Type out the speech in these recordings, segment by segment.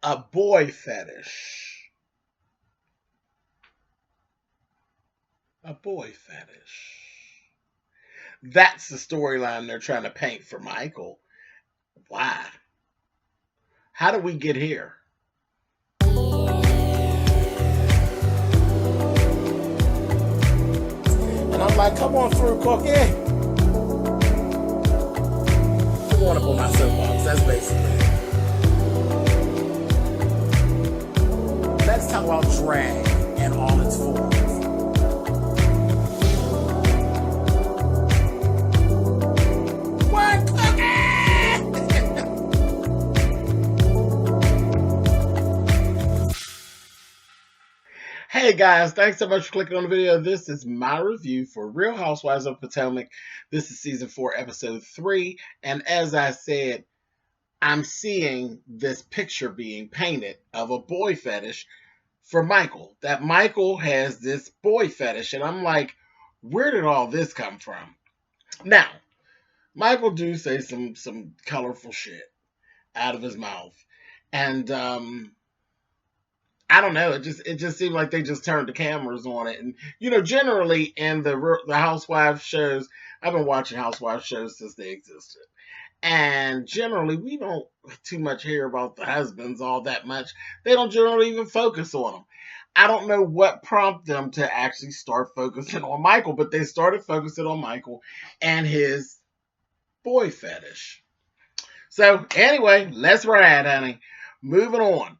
A boy fetish. A boy fetish. That's the storyline they're trying to paint for Michael. Why? How did we get here? And I'm like, come on through, Cookie. I want to pull my soapbox. That's basically it. Let's talk about drag and all its forms. What, Cookie? Hey guys, thanks so much for clicking on the video. This is my review for Real Housewives of Potomac. This is season 4, episode 3. And as I said, I'm seeing this picture being painted of a boy fetish for Michael. That Michael has this boy fetish. And I'm like, where did all this come from? Now, Michael do say some colorful shit out of his mouth. And I don't know. It just seemed like they just turned the cameras on it, and generally in the Housewives shows, I've been watching Housewives shows since they existed, and generally we don't too much hear about the husbands all that much. They don't generally even focus on them. I don't know what prompted them to actually start focusing on Michael, but they started focusing on Michael and his boy fetish. So anyway, let's ride, honey. Moving on.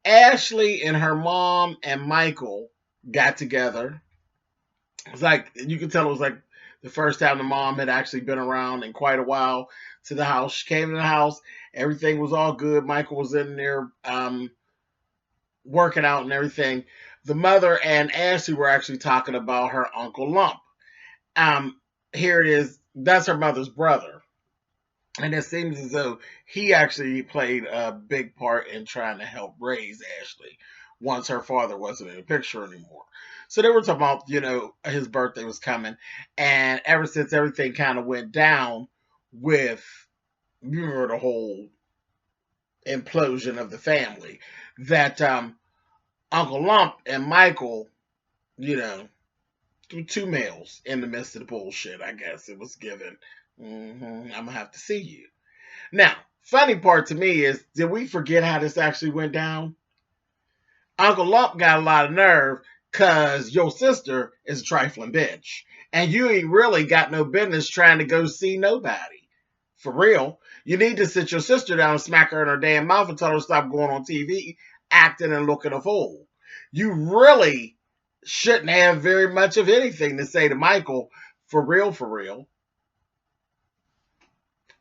Ashley and her mom and Michael got together. It was like, you could tell it was like the first time the mom had actually been around in quite a while to the house. She came to the house. Everything was all good. Michael was in there working out and everything. The mother and Ashley were actually talking about her Uncle Lump. Here it is. That's her mother's brother. And it seems as though he actually played a big part in trying to help raise Ashley once her father wasn't in the picture anymore. So they were talking about, his birthday was coming. And ever since everything kind of went down with, the whole implosion of the family, that Uncle Lump and Michael, two males in the midst of the bullshit, I guess it was given. I'm going to have to see you. Now, funny part to me is, did we forget how this actually went down? Uncle Lump got a lot of nerve because your sister is a trifling bitch. And you ain't really got no business trying to go see nobody. For real. You need to sit your sister down and smack her in her damn mouth and tell her to stop going on TV, acting and looking a fool. You really shouldn't have very much of anything to say to Michael. For real, for real.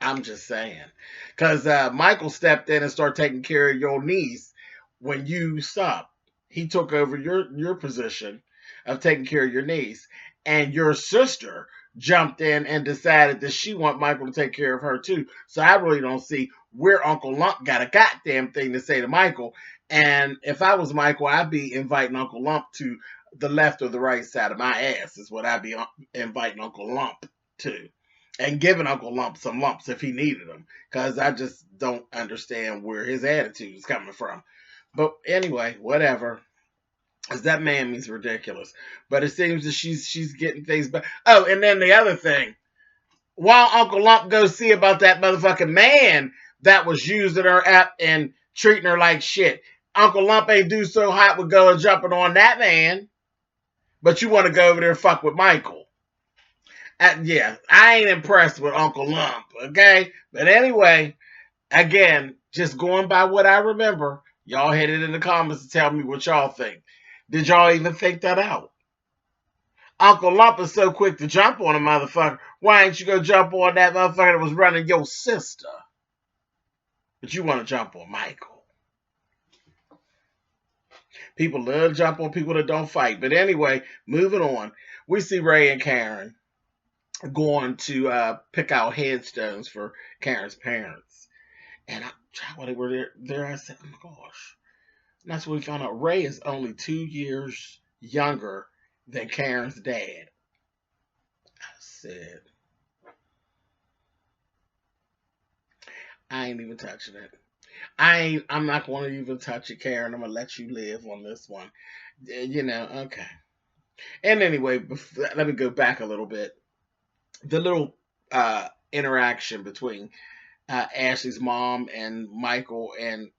I'm just saying. Because Michael stepped in and started taking care of your niece when you stopped. He took over your position of taking care of your niece. And your sister jumped in and decided that she want Michael to take care of her too. So I really don't see where Uncle Lump got a goddamn thing to say to Michael. And if I was Michael, I'd be inviting Uncle Lump to the left or the right side of my ass is what I'd be inviting Uncle Lump to. And giving Uncle Lump some lumps if he needed them. Because I just don't understand where his attitude is coming from. But anyway, whatever. Because that man means ridiculous. But it seems that she's getting things back. Oh, and then the other thing. While Uncle Lump goes see about that motherfucking man that was using her app and treating her like shit, Uncle Lump ain't do so hot with going jumping on that man. But you want to go over there and fuck with Michael. Yeah, I ain't impressed with Uncle Lump, okay? But anyway, again, just going by what I remember, y'all hit it in the comments to tell me what y'all think. Did y'all even think that out? Uncle Lump is so quick to jump on a motherfucker. Why ain't you go jump on that motherfucker that was running your sister? But you want to jump on Michael. People love to jump on people that don't fight. But anyway, moving on. We see Ray and Karen going to pick out headstones for Karen's parents. And when they were there, I said, oh my gosh. And that's when we found out Ray is only 2 years younger than Karen's dad. I said, I ain't even touching it. I'm not going to even touch it, Karen. I'm gonna let you live on this one. Okay. And anyway, let me go back a little bit. The little interaction between Ashley's mom and Michael and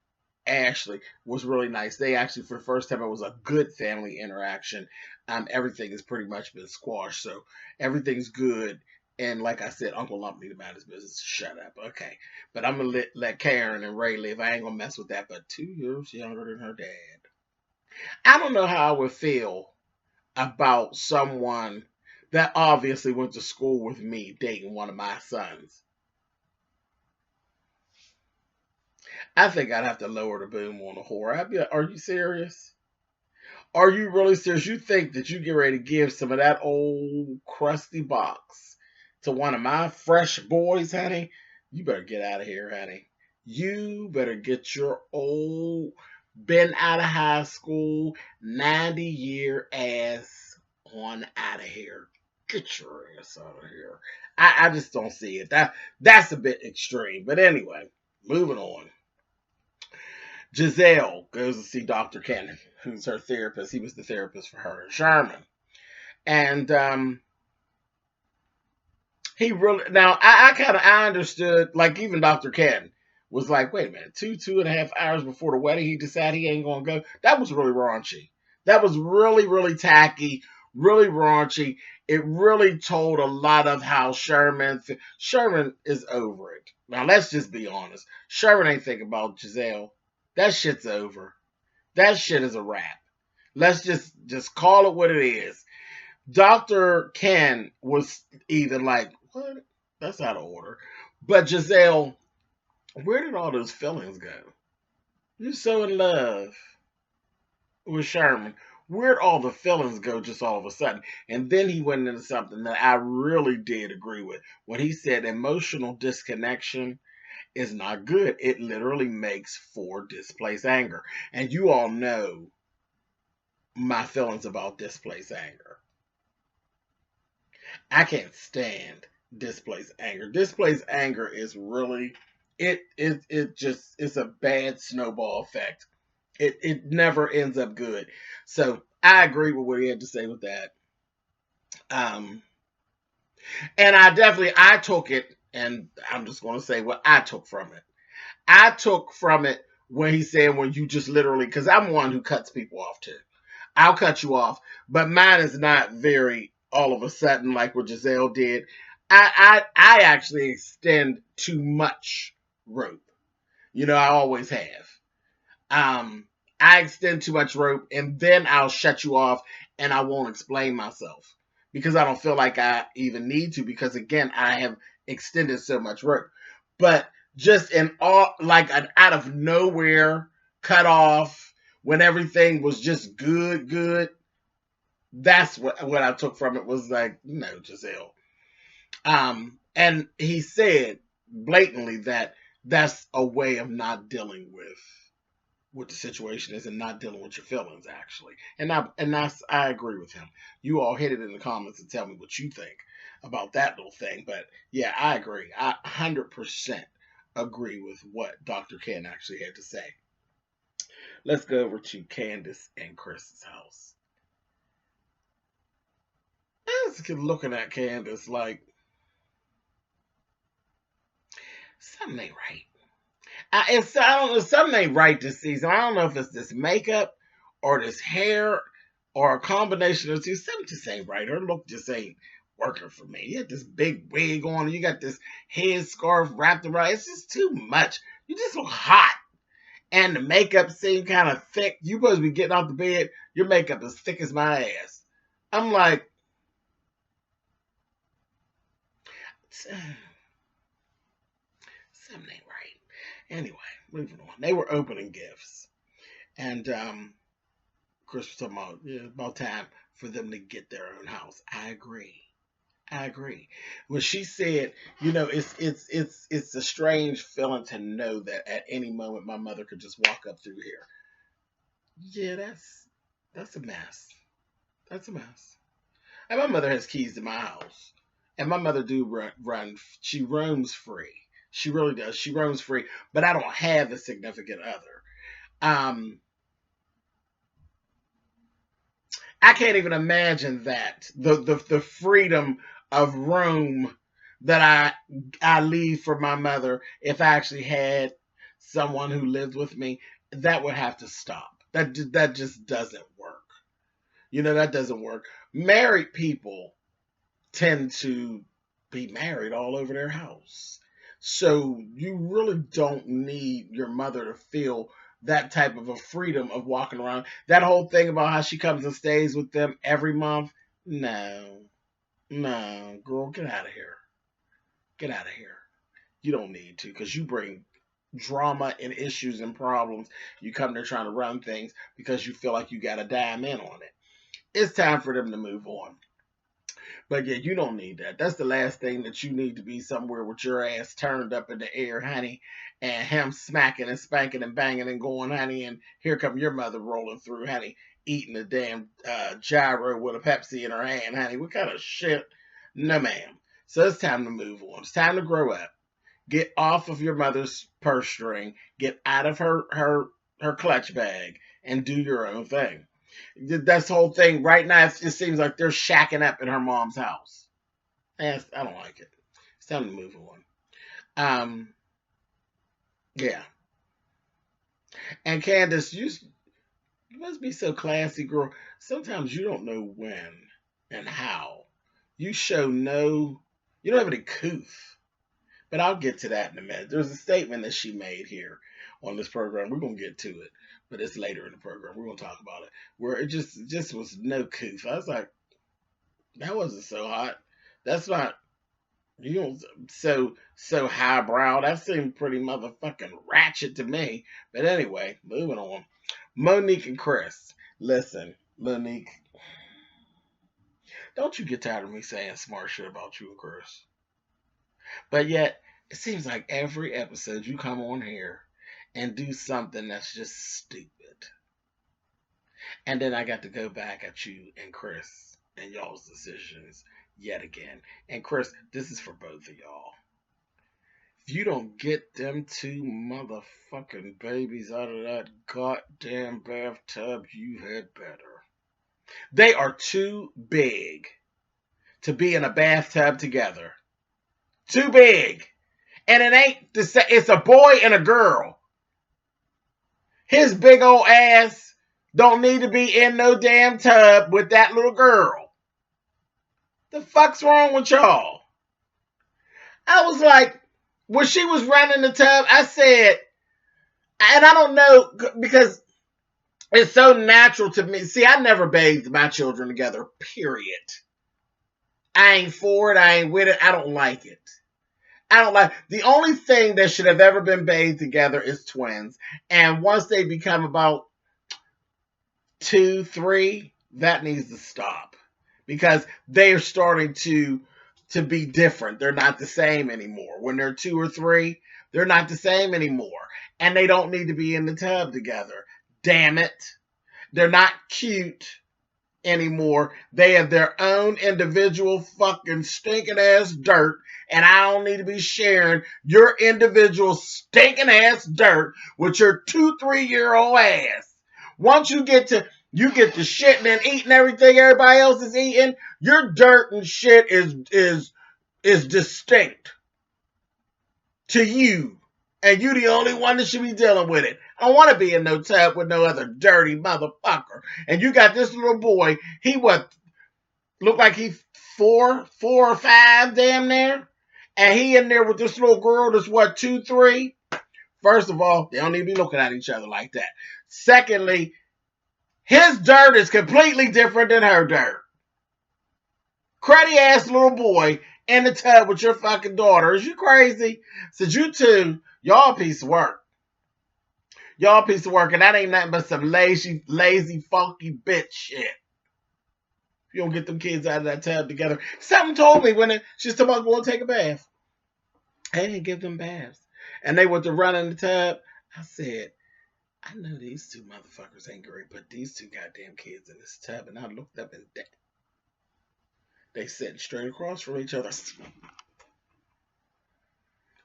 Ashley was really nice. They actually, for the first time, it was a good family interaction. Everything has pretty much been squashed, so everything's good. And like I said, Uncle Lump need about his business. Shut up, okay? But I'm gonna let Karen and Ray live. I ain't gonna mess with that. But 2 years younger than her dad. I don't know how I would feel about someone that obviously went to school with me dating one of my sons. I think I'd have to lower the boom on the whore. I'd be like, are you serious? Are you really serious? You think that you get ready to give some of that old crusty box to one of my fresh boys, honey? You better get out of here, honey. You better get your old, been out of high school, 90-year ass on out of here. Get your ass out of here. I just don't see it. That's a bit extreme. But anyway, moving on. Giselle goes to see Dr. Ken, who's her therapist. He was the therapist for her and Sherman. And he really, now I understood, like even Dr. Ken was like, wait a minute, 2.5 hours before the wedding, he decided he ain't gonna go. That was really raunchy. That was really, really tacky, really raunchy. It really told a lot of how Sherman is over it. Now let's just be honest. Sherman ain't thinking about Giselle. That shit's over. That shit is a wrap. Let's just call it what it is. Dr. Ken was either like, what? That's out of order. But Giselle, where did all those feelings go? You're so in love with Sherman. Where'd all the feelings go just all of a sudden? And then he went into something that I really did agree with. When he said emotional disconnection is not good. It literally makes for displaced anger. And you all know my feelings about displaced anger. I can't stand displaced anger. Displaced anger is really it's a bad snowball effect. It never ends up good. So I agree with what he had to say with that. Um and I took it, and I'm just gonna say what I took from it. I took from it when he said when you just literally, because I'm one who cuts people off too. I'll cut you off, but mine is not very all of a sudden like what Giselle did. I actually extend too much rope. I always have. Um, I extend too much rope, and then I'll shut you off, and I won't explain myself because I don't feel like I even need to. Because again, I have extended so much rope. But just in all, like an out of nowhere cut off when everything was just good. That's what I took from it, was like, no, Giselle. And he said blatantly that that's a way of not dealing with what the situation is and not dealing with your feelings, actually. I agree with him. You all hit it in the comments and tell me what you think about that little thing. But yeah, I agree. I 100% agree with what Dr. Ken actually had to say. Let's go over to Candace and Chris's house. I was looking at Candace like, something ain't right. I don't know, something ain't right this season. I don't know if it's this makeup or this hair or a combination of two. Something just ain't right. Her look just ain't working for me. You got this big wig on, and you got this head scarf wrapped around. It's just too much. You just look hot. And the makeup seemed kind of thick. You supposed to be getting off the bed. Your makeup is thick as my ass. I'm like, something ain't right. Anyway, moving on. They were opening gifts. And Chris was talking about, about time for them to get their own house. I agree. When she said, it's a strange feeling to know that at any moment my mother could just walk up through here. Yeah, that's a mess. That's a mess. And my mother has keys to my house, and my mother do run. She roams free. She really does. She roams free. But I don't have a significant other. I can't even imagine that. The freedom of room that I leave for my mother if I actually had someone who lived with me, that would have to stop. That just doesn't work. That doesn't work. Married people tend to be married all over their house. So you really don't need your mother to feel that type of a freedom of walking around. That whole thing about how she comes and stays with them every month. No, no, girl, get out of here. Get out of here. You don't need to because you bring drama and issues and problems. You come there trying to run things because you feel like you got a dime in on it. It's time for them to move on. But yeah, you don't need that. That's the last thing that you need to be somewhere with your ass turned up in the air, honey, and him smacking and spanking and banging and going, honey, and here come your mother rolling through, honey, eating a damn gyro with a Pepsi in her hand, honey. What kind of shit? No, ma'am. So it's time to move on. It's time to grow up. Get off of your mother's purse string. Get out of her clutch bag and do your own thing. That's the whole thing. Right now, it seems like they're shacking up in her mom's house. And I don't like it. It's time to move on. Yeah. And Candace, you must be so classy, girl. Sometimes you don't know when and how. You don't have any couth. But I'll get to that in a minute. There's a statement that she made here on this program. We're going to get to it, but it's later in the program. We're going to talk about it. Where it just was no couth. I was like, that wasn't so hot. That's not, so highbrow. That seemed pretty motherfucking ratchet to me. But anyway, moving on. Monique and Chris. Listen, Monique, don't you get tired of me saying smart shit about you and Chris. But yet, it seems like every episode you come on here and do something that's just stupid. And then I got to go back at you and Chris and y'all's decisions yet again. And Chris, this is for both of y'all. If you don't get them two motherfucking babies out of that goddamn bathtub, you had better. They are too big to be in a bathtub together. Too big. And it ain't the same. It's a boy and a girl. His big old ass don't need to be in no damn tub with that little girl. The fuck's wrong with y'all? I was like, when she was running the tub, I said, and I don't know, because it's so natural to me. See, I never bathed my children together, period. I ain't for it. I ain't with it. I don't like it. The only thing that should have ever been bathed together is twins. And once they become about 2, 3, that needs to stop. Because they are starting to be different. They're not the same anymore. When they're 2 or 3, they're not the same anymore. And they don't need to be in the tub together. Damn it. They're not cute anymore. They have their own individual fucking stinking ass dirt, and I don't need to be sharing your individual stinking ass dirt with your 2, 3-year-old ass. Once you get to shitting and eating everything everybody else is eating, your dirt and shit is distinct to you. And you the only one that should be dealing with it. I don't want to be in no tub with no other dirty motherfucker. And you got this little boy. He look like he's 4 or 5 damn near. And he in there with this little girl that's 2, 3. First of all, they don't need to be looking at each other like that. Secondly, his dirt is completely different than her dirt. Cruddy ass little boy in the tub with your fucking daughter. Is you crazy? Said you two, y'all a piece of work. Y'all a piece of work, and that ain't nothing but some lazy, funky bitch shit. You don't get them kids out of that tub together. Something told me when she's talking about going to take a bath. Hey, give them baths. And they went to run in the tub. I said, I know these two motherfuckers ain't great, but these two goddamn kids in this tub. And I looked up and they sitting straight across from each other.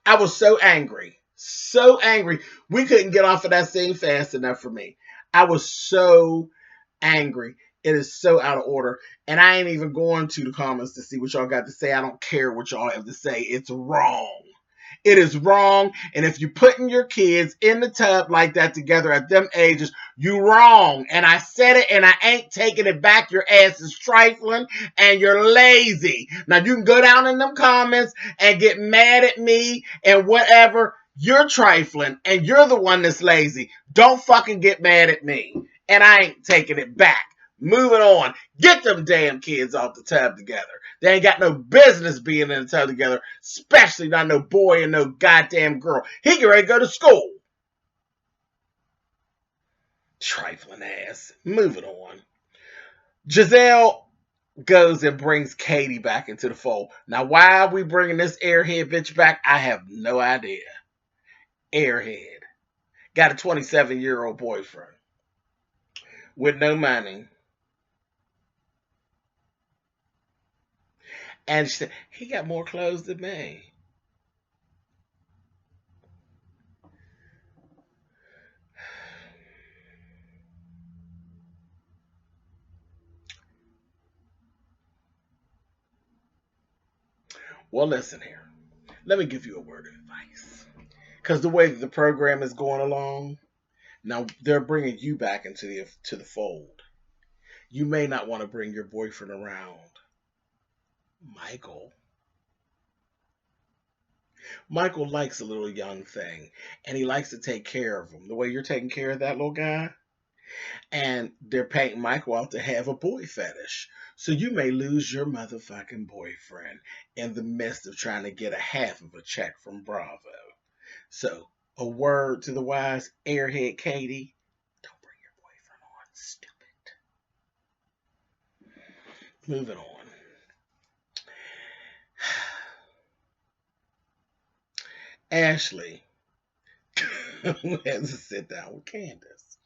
I was so angry. So angry. We couldn't get off of that scene fast enough for me. I was so angry. It is so out of order. And I ain't even going to the comments to see what y'all got to say. I don't care what y'all have to say. It's wrong. It is wrong. And if you're putting your kids in the tub like that together at them ages, you wrong. And I said it and I ain't taking it back. Your ass is trifling and you're lazy. Now you can go down in them comments and get mad at me and whatever. You're trifling and you're the one that's lazy. Don't fucking get mad at me. And I ain't taking it back. Moving on. Get them damn kids off the tub together. They ain't got no business being in the tub together, especially not no boy and no goddamn girl. He can ready to go to school. Trifling ass. Moving on. Giselle goes and brings Katie back into the fold. Now, why are we bringing this airhead bitch back? I have no idea. Airhead. Got a 27-year-old boyfriend with no money. And she said, he got more clothes than me. Well, listen here. Let me give you a word of advice. Because the way that the program is going along, now they're bringing you back into the fold. You may not want to bring your boyfriend around Michael. Michael likes a little young thing, and he likes to take care of him. The way you're taking care of that little guy, and they're painting Michael out to have a boy fetish. So you may lose your motherfucking boyfriend in the midst of trying to get a half of a check from Bravo. So a word to the wise airhead Katie, don't bring your boyfriend on. Stupid. Moving on. Ashley has to sit down with Candace.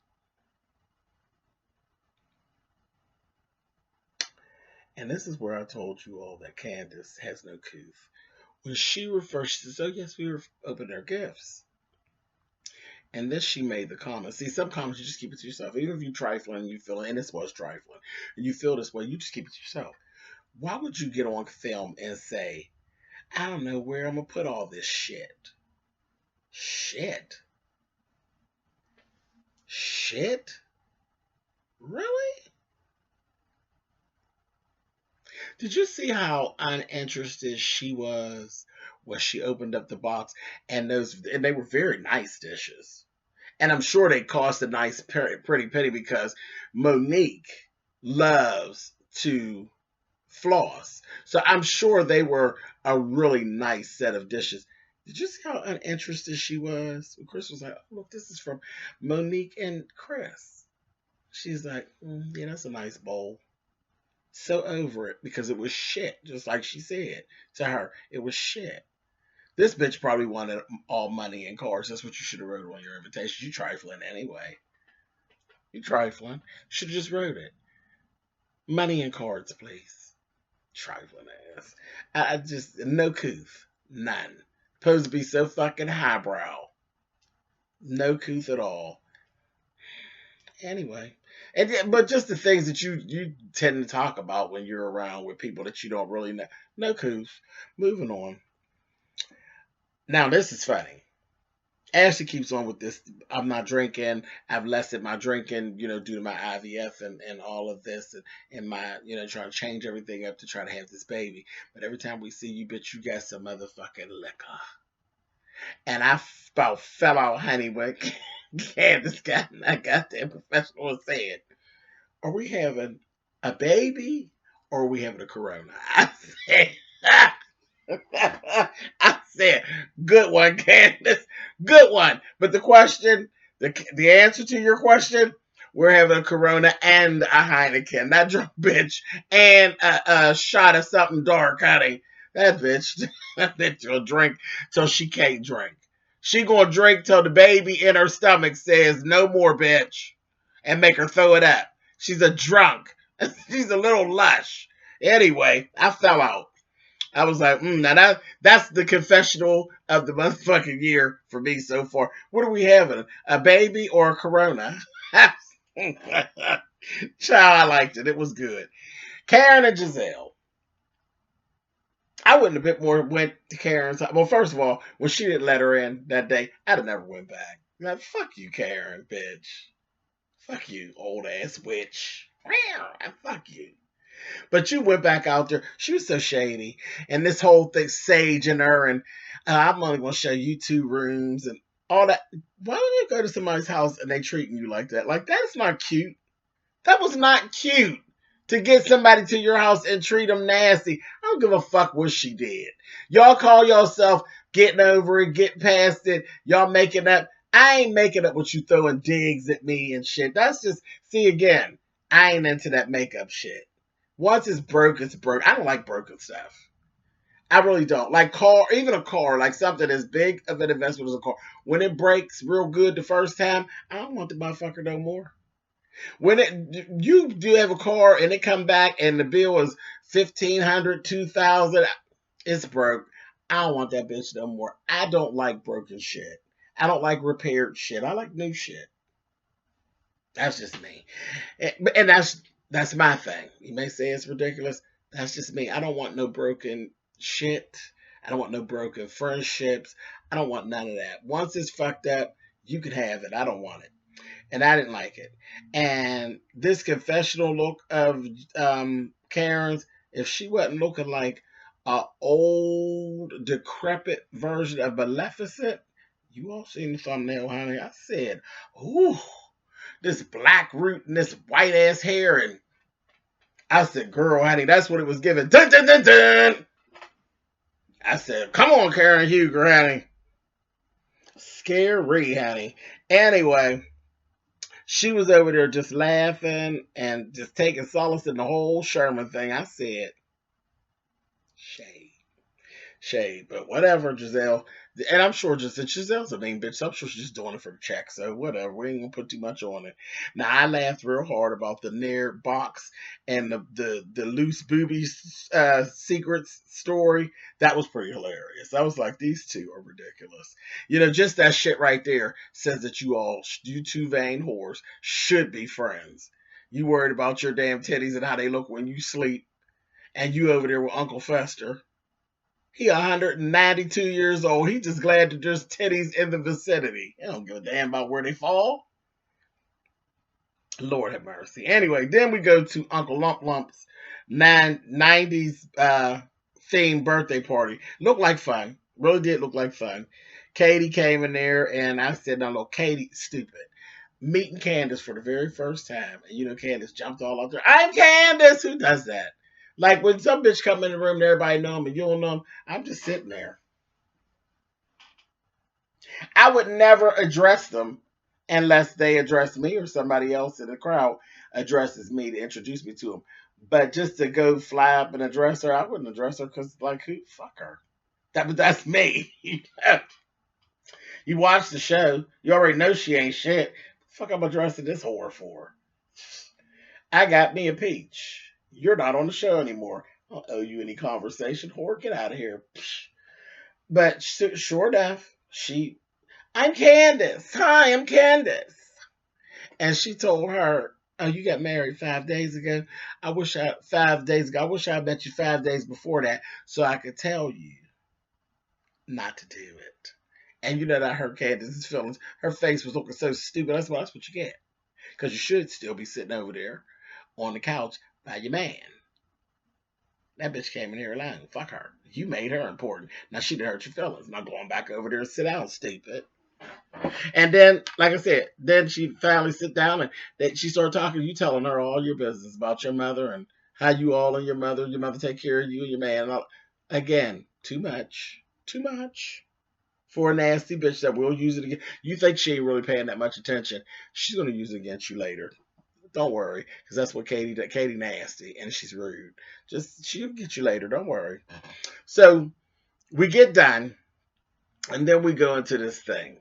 And this is where I told you all that Candace has no couth. When she refers, she says, oh, yes, we were opening our gifts. And this she made the comment. See, some comments you just keep it to yourself. Even if you trifling and you feel, and this was trifling, and you feel this way, you just keep it to yourself. Why would you get on film and say, I don't know where I'm going to put all this shit? Shit? Shit? Really? Did you see how uninterested she was when she opened up the box and they were very nice dishes. And I'm sure they cost a nice pretty penny because Monique loves to floss. So I'm sure they were a really nice set of dishes. Did you see how uninterested she was? Chris was like, oh, look, this is from Monique and Chris. She's like, yeah, that's a nice bowl. So over it because it was shit, just like she said to her. It was shit. This bitch probably wanted all money and cars. That's what you should have wrote on your invitation. You trifling anyway. You trifling. Should have just wrote it. Money and cards, please. Trifling ass. I just, no couth. None. Supposed to be so fucking highbrow. No couth at all. Anyway. But just the things that you tend to talk about when you're around with people that you don't really know. No couth. Moving on. Now, this is funny. Ashley keeps on with this. I'm not drinking. I've lessened my drinking, due to my IVF and all of this and my, trying to change everything up to try to have this baby. But every time we see you, bitch, you got some motherfucking liquor. And I about fell out, honey, when Candace got that goddamn professional and said, are we having a baby or are we having a corona? I said, I said, good one, Candace. Good one. But the question, the answer to your question, we're having a Corona and a Heineken. That drunk bitch and a shot of something dark, honey. That bitch will drink till she can't drink. She gonna drink till the baby in her stomach says no more, bitch, and make her throw it up. She's a drunk. She's a little lush. Anyway, I fell out. I was like, now that's the confessional of the motherfucking year for me so far. What are we having? A baby or a corona? Child, I liked it. It was good. Karen and Giselle. I wouldn't have bit more went to Karen's. Well, first of all, when she didn't let her in that day, I'd have never went back. Now, fuck you, Karen, bitch. Fuck you, old ass witch. Fuck you. But you went back out there. She was so shady. And this whole thing, Sage and her, and I'm only going to show you 2 rooms and all that. Why don't you go to somebody's house and they treating you like that? Like, that's not cute. That was not cute. To get somebody to your house and treat them nasty. I don't give a fuck what she did. Y'all call yourself getting over it, getting past it. Y'all making up. I ain't making up with you throwing digs at me and shit. That's just, see again, I ain't into that makeup shit. Once it's broke, it's broke. I don't like broken stuff. I really don't. Like even a car, like something as big of an investment as a car. When it breaks real good the first time, I don't want the motherfucker no more. When you do have a car and it come back and the bill is 1,500, 2,000, it's broke. I don't want that bitch no more. I don't like broken shit. I don't like repaired shit. I like new shit. That's just me. And that's my thing. You may say it's ridiculous. That's just me. I don't want no broken shit. I don't want no broken friendships. I don't want none of that. Once it's fucked up, you can have it. I don't want it. And I didn't like it. And this confessional look of Karen's, if she wasn't looking like a old, decrepit version of Maleficent, you all seen the thumbnail, honey. I said, ooh, this black root and this white ass hair. And I said, girl, honey, that's what it was giving. Dun, dun, dun, dun. I said, come on, Karen Huger, honey. Scary, honey. Anyway, she was over there just laughing and just taking solace in the whole Sherman thing. I said, shade. Shade. But whatever, Giselle. And I'm sure Giselle's a mean bitch, so I'm sure she's just doing it for the check. So whatever. We ain't gonna put too much on it. Now I laughed real hard about the Nair box and the loose boobies secrets story. That was pretty hilarious. I was like, these two are ridiculous. Just that shit right there says that you 2 vain whores should be friends. You worried about your damn titties and how they look when you sleep, and you over there with Uncle Fester. He 192 years old. He just glad that there's titties in the vicinity. He don't give a damn about where they fall. Lord have mercy. Anyway, then we go to Uncle Lump Lump's 90s themed birthday party. Looked like fun. Really did look like fun. Katie came in there, and I said, no, look, Katie, stupid. Meeting Candace for the very first time. And Candace jumped all out there. I'm Candace! Who does that? Like when some bitch come in the room and everybody know him and you don't know him, I'm just sitting there. I would never address them unless they address me or somebody else in the crowd addresses me to introduce me to them. But just to go fly up and address her, I wouldn't address her because, like, who? Fuck her. That's me. You watch the show, you already know she ain't shit. Fuck, I'm addressing this whore for. I got me a peach. You're not on the show anymore. I don't owe you any conversation, whore. Get out of here. But sure enough, I'm Candace. Hi, I'm Candace. And she told her, oh, you got married 5 days ago? 5 days ago. I wish I met you 5 days before that so I could tell you not to do it. And that I hurt Candace's feelings. Her face was looking so stupid. That's what you get. Because you should still be sitting over there on the couch by your man. That bitch came in here alone. Fuck her. You made her important. Now she done hurt your feelings. Now going back over there and sit down, stupid. And then, like I said, then she finally sit down and then she started talking to you, telling her all your business about your mother and how you all and your mother take care of you and your man. And all. Again, too much. Too much. For a nasty bitch that will use it again. You think she ain't really paying that much attention. She's going to use it against you later. Don't worry, because that's what Katie nasty, and she's rude. She'll get you later. Don't worry. So we get done, and then we go into this thing.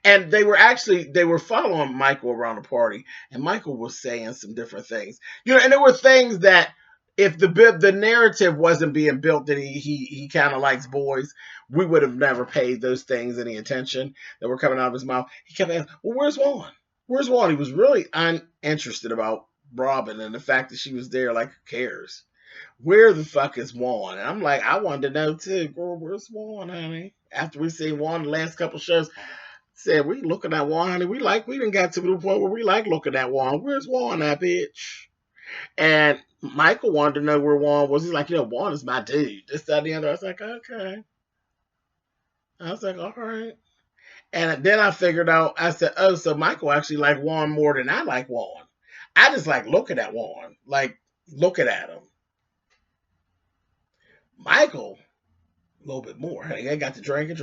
And they were following Michael around the party, and Michael was saying some different things. And there were things that if the narrative wasn't being built that he kind of likes boys, we would have never paid those things any attention that were coming out of his mouth. He kept asking, well, where's Juan? Where's Juan? He was really uninterested about Robin and the fact that she was there. Like, who cares? Where the fuck is Juan? And I'm like, I wanted to know too. Girl, where's Juan, honey? After we seen Juan the last couple shows, said we looking at Juan, honey. We didn't get to the point where we like looking at Juan. Where's Juan, that bitch? And Michael wanted to know where Juan was. He's like, Juan is my dude. This, that, and the other. I was like, okay. I was like, all right. And then I figured out, I said, oh, so Michael actually liked Juan more than I like Juan. I just like looking at Juan. Like, looking at him. Michael, a little bit more. He got to drinking.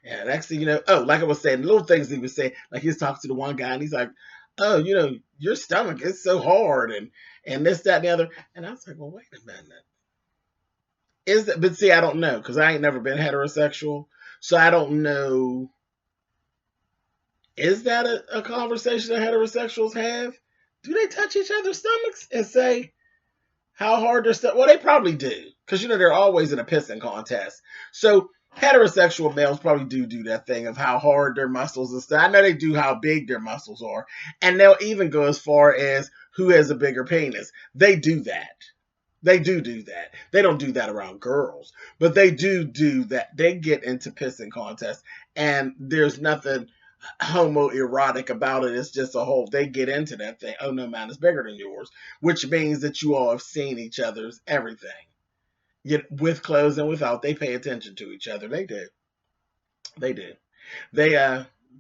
And next thing you know, like I was saying, little things he was saying, like he was talking to the one guy and he's like, oh, your stomach is so hard and this, that, and the other. And I was like, well, wait a minute. But see, I don't know, because I ain't never been heterosexual. So I don't know. Is that a conversation that heterosexuals have? Do they touch each other's stomachs and say how hard their stomach? Well, they probably do, because they're always in a pissing contest. So heterosexual males probably do that thing of how hard their muscles and stuff. I know they do how big their muscles are. And they'll even go as far as who has a bigger penis. They do that. They do that. They don't do that around girls. But they do that. They get into pissing contests. And there's nothing homoerotic about it. It's just a whole, they get into that thing. Oh, no, mine is bigger than yours. Which means that you all have seen each other's everything. Yet with clothes and without, they pay attention to each other. They do.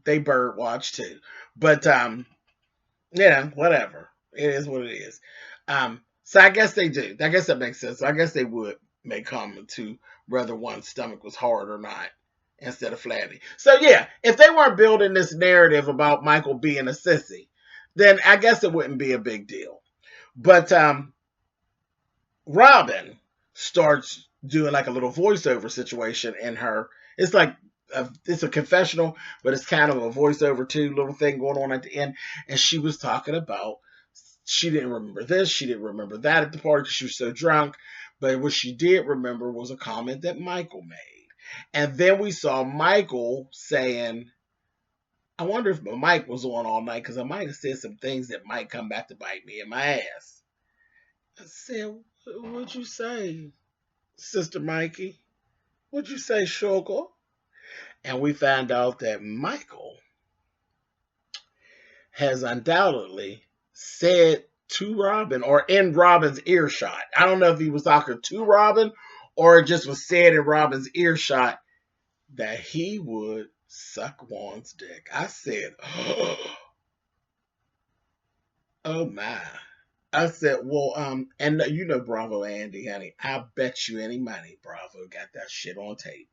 They bird watch too. But whatever. It is what it is. So I guess they do. I guess that makes sense. I guess they would make comment to whether one's stomach was hard or not instead of flabby. So yeah, if they weren't building this narrative about Michael being a sissy, then I guess it wouldn't be a big deal. But Robin starts doing like a little voiceover situation in her. It's like it's a confessional, but it's kind of a voiceover too, little thing going on at the end. And she was talking about she didn't remember this, she didn't remember that at the party because she was so drunk. But what she did remember was a comment that Michael made. And then we saw Michael saying, I wonder if Mike was on all night, because I might have said some things that might come back to bite me in my ass. I said, what'd you say, Sister Mikey? What'd you say, sugar? And we found out that Michael has undoubtedly said to Robin, or in Robin's earshot. I don't know if he was talking to Robin or it just was said in Robin's earshot that he would suck Juan's dick. I said, oh my. I said, well, and Bravo Andy, honey, I bet you any money Bravo got that shit on tape.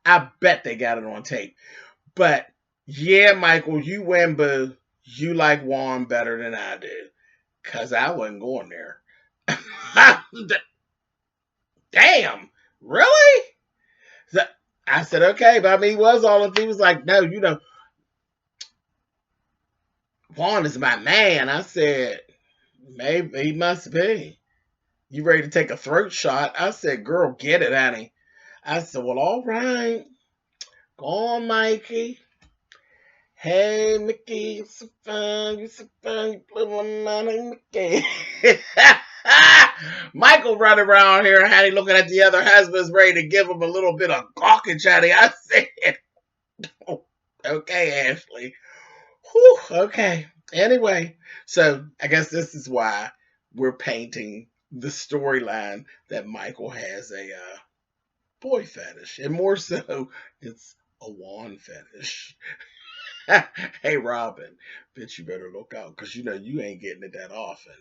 I bet they got it on tape. But yeah, Michael, you win, boo. You like Juan better than I do. Because I wasn't going there. Damn, really? So I said, okay, but I mean, he was all of, he was like, no, Juan is my man. I said, maybe he must be. You ready to take a throat shot? I said, girl, get it, honey. I said, well, all right. Go on, Mikey. Hey, Mickey, you so fine, you blew my money, Mickey. Michael running around here, honey, looking at the other husbands, ready to give him a little bit of gawkage, honey. I said, oh, okay, Ashley. Whew, okay. Anyway, so I guess this is why we're painting the storyline that Michael has a boy fetish, and more so, it's a Juan fetish. Hey, Robin, bitch, you better look out, because you ain't getting it that often.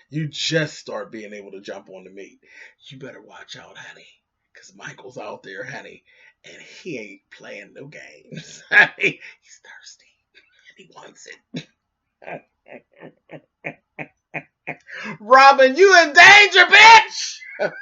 You just start being able to jump on the meat. You better watch out, honey, because Michael's out there, honey, and he ain't playing no games. Honey, he's thirsty, and he wants it. Robin, you in danger, bitch!